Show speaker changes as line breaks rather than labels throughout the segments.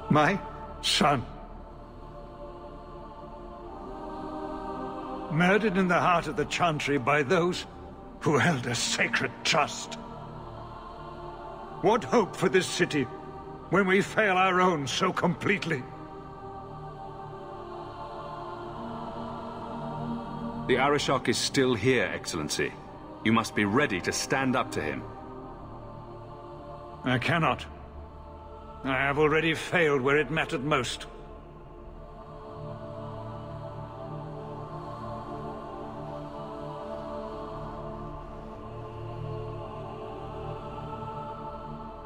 My son. Murdered in the heart of the Chantry by those who held a sacred trust. What hope for this city when we fail our own so completely?
The Arishok is still here, Excellency. You must be ready to stand up to him.
I cannot. I have already failed where it mattered most.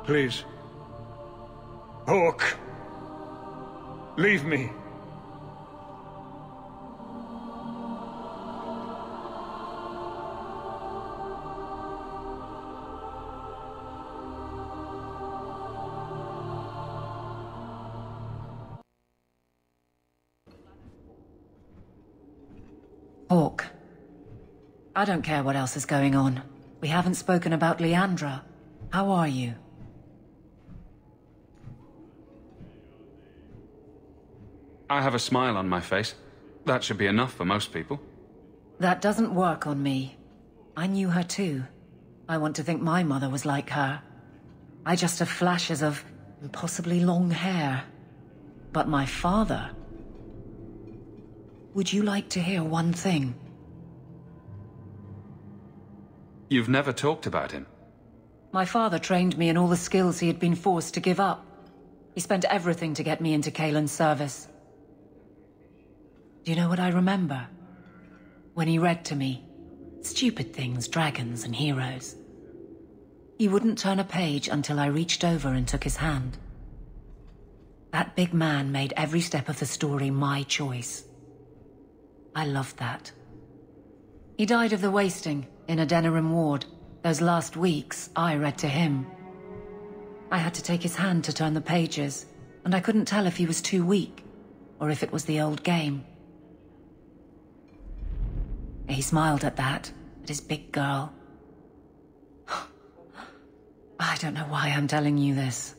Please. Hawke. Leave me.
Hawke. I don't care what else is going on. We haven't spoken about Liandra. How are you?
I have a smile on my face. That should be enough for most people.
That doesn't work on me. I knew her too. I want to think my mother was like her. I just have flashes of impossibly long hair. But my father... Would you like to hear one thing?
You've never talked about him.
My father trained me in all the skills he had been forced to give up. He spent everything to get me into Cailan's service. Do you know what I remember? When he read to me. Stupid things, dragons and heroes. He wouldn't turn a page until I reached over and took his hand. That big man made every step of the story my choice. I loved that. He died of the wasting in Adeniram ward. Those last weeks, I read to him. I had to take his hand to turn the pages, and I couldn't tell if he was too weak, or if it was the old game. He smiled at that, at his big girl. I don't know why I'm telling you this.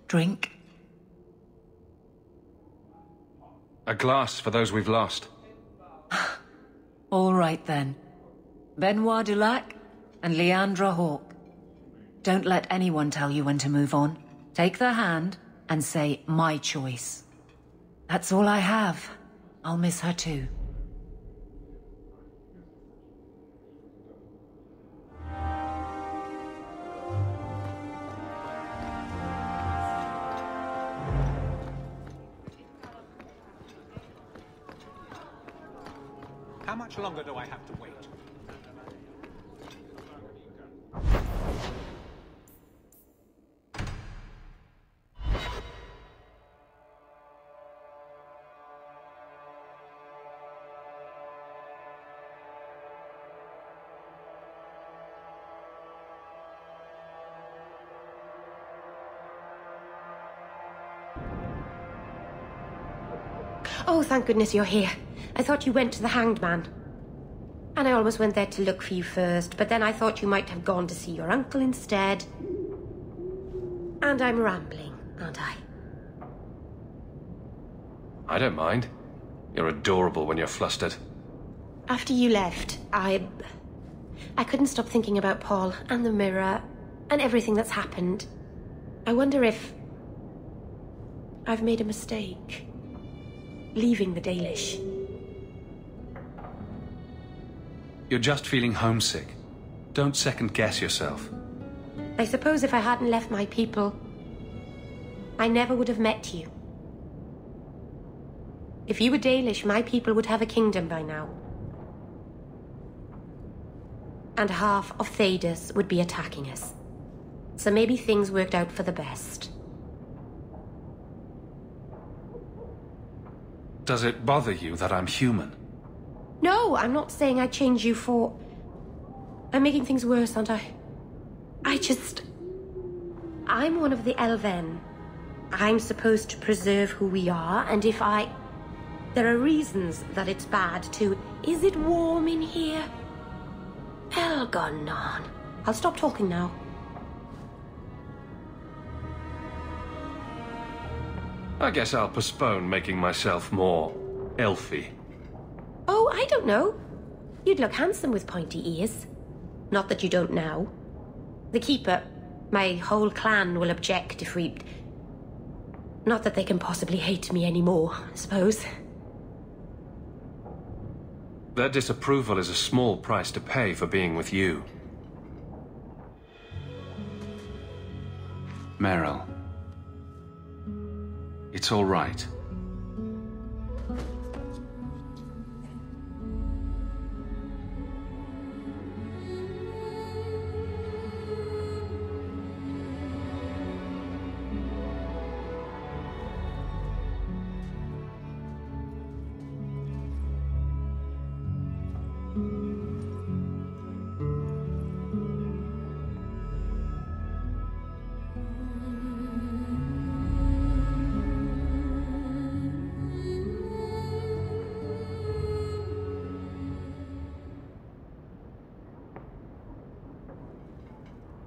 Drink?
A glass for those we've lost.
All right then. Benoit Dulac and Liandra Hawke. Don't let anyone tell you when to move on. Take their hand and say, my choice. That's all I have. I'll miss her too.
How much longer do I have to wait?
Oh, thank goodness you're here. I thought you went to the Hanged Man. And I always went there to look for you first, but then I thought you might have gone to see your uncle instead. And I'm rambling, aren't I?
I don't mind. You're adorable when you're flustered.
After you left, I couldn't stop thinking about Paul and the mirror and everything that's happened. I wonder if I've made a mistake. Leaving the Dalish.
You're just feeling homesick. Don't second-guess yourself.
I suppose if I hadn't left my people, I never would have met you. If you were Dalish, my people would have a kingdom by now. And half of Thedas would be attacking us. So maybe things worked out for the best.
Does it bother you that I'm human?
No, I'm not saying I'd change you for... I'm making things worse, aren't I? I'm one of the Elven. I'm supposed to preserve who we are, and if I... There are reasons that it's bad to... Is it warm in here? Elgonon. I'll stop talking now.
I guess I'll postpone making myself more elfy.
Oh, I don't know. You'd look handsome with pointy ears. Not that you don't now. The Keeper, my whole clan will object if we... Not that they can possibly hate me anymore, I suppose.
Their disapproval is a small price to pay for being with you.
Merrill. It's all right.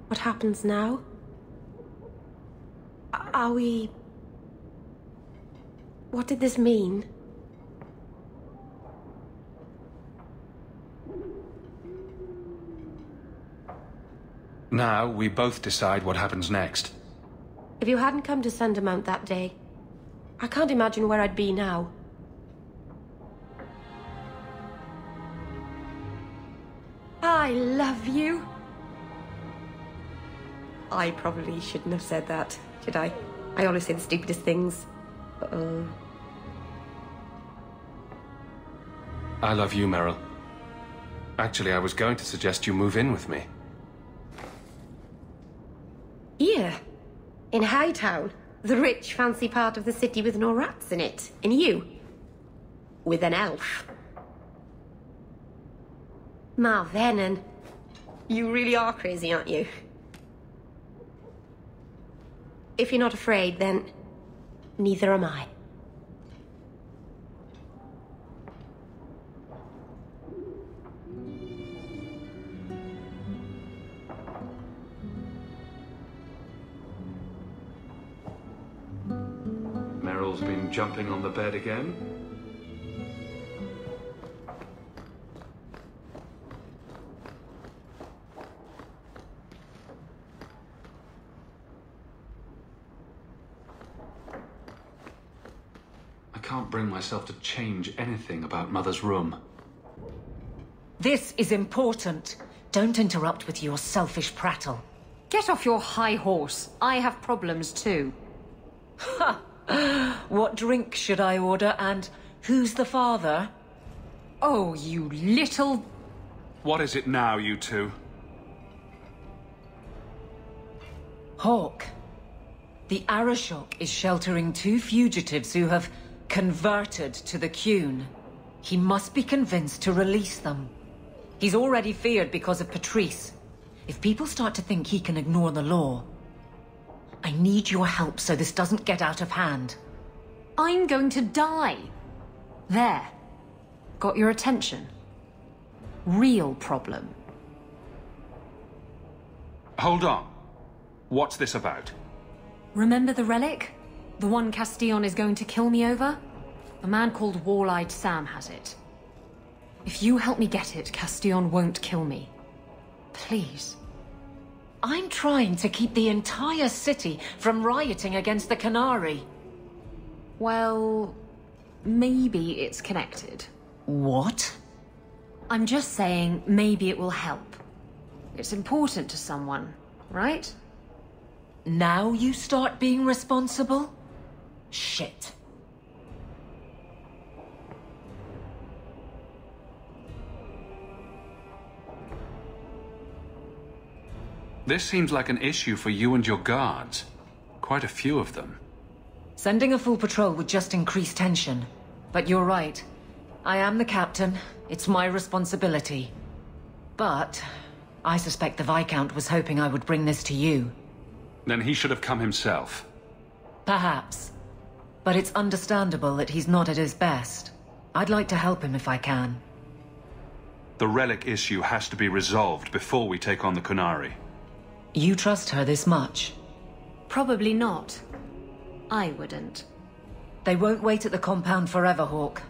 What happens now? Are we... What did this mean?
Now, we both decide what happens next.
If you hadn't come to Sundermount that day, I can't imagine where I'd be now. I love you. I probably shouldn't have said that, should I? I always say the stupidest things. Uh-oh.
I love you, Merrill. Actually, I was going to suggest you move in with me.
Here, in Hightown, the rich, fancy part of the city with no rats in it. And you, with an elf. Ma Venon, you really are crazy, aren't you? If you're not afraid, then neither am I.
Merrill's been jumping on the bed again. I can't bring myself to change anything about Mother's room.
This is important. Don't interrupt with your selfish prattle.
Get off your high horse. I have problems too.
Ha! What drink should I order, and who's the father?
Oh, you little...
What is it now, you two?
Hawke. The Arishok is sheltering 2 fugitives who have converted to the Qun. He must be convinced to release them. He's already feared because of Patrice. If people start to think he can ignore the law, I need your help so this doesn't get out of hand.
I'm going to die. There. Got your attention? Real problem.
Hold on. What's this about?
Remember the relic? The one Castillon is going to kill me over? A man called Wall-Eyed Sam has it. If you help me get it, Castillon won't kill me. Please.
I'm trying to keep the entire city from rioting against the Qunari.
Well, maybe it's connected.
What?
I'm just saying maybe it will help. It's important to someone, right?
Now you start being responsible? Shit.
This seems like an issue for you and your guards. Quite a few of them.
Sending a full patrol would just increase tension. But you're right. I am the captain. It's my responsibility. But I suspect the Viscount was hoping I would bring this to you.
Then he should have come himself.
Perhaps. But it's understandable that he's not at his best. I'd like to help him if I can.
The relic issue has to be resolved before we take on the Qunari.
You trust her this much?
Probably not. I wouldn't.
They won't wait at the compound forever, Hawke.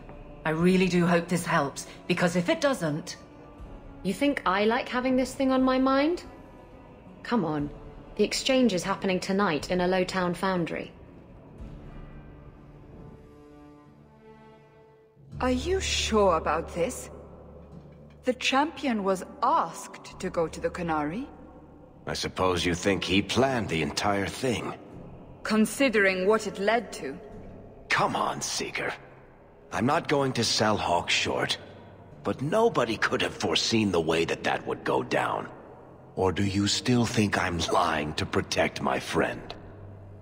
I really do hope this helps, because if it doesn't...
You think I like having this thing on my mind? Come on. The exchange is happening tonight in a Lowtown foundry.
Are you sure about this? The champion was asked to go to the Qunari.
I suppose you think he planned the entire thing.
Considering what it led to.
Come on, Seeker. I'm not going to sell Hawke short, but nobody could have foreseen the way that would go down. Or do you still think I'm lying to protect my friend?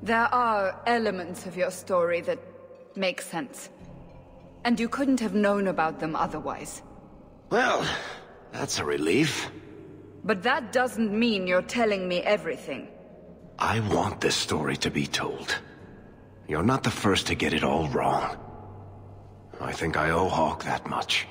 There are elements of your story that make sense. And you couldn't have known about them otherwise.
Well, that's a relief.
But that doesn't mean you're telling me everything.
I want this story to be told. You're not the first to get it all wrong. I think I owe Hawke that much.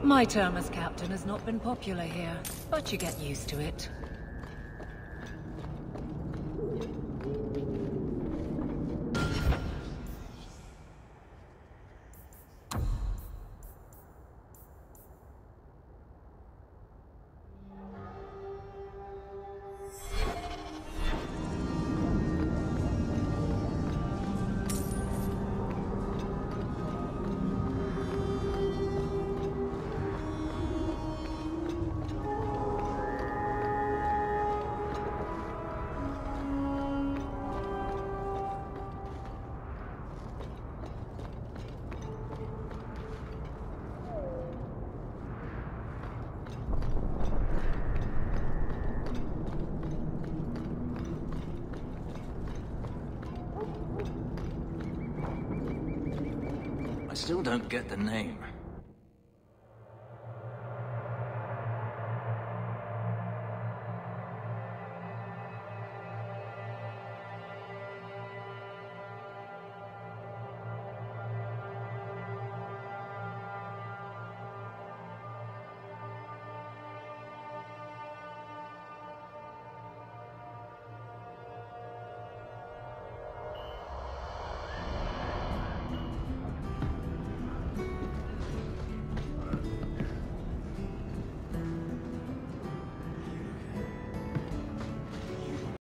My term as captain has not been popular here, but you get used to it.
I still don't get the name.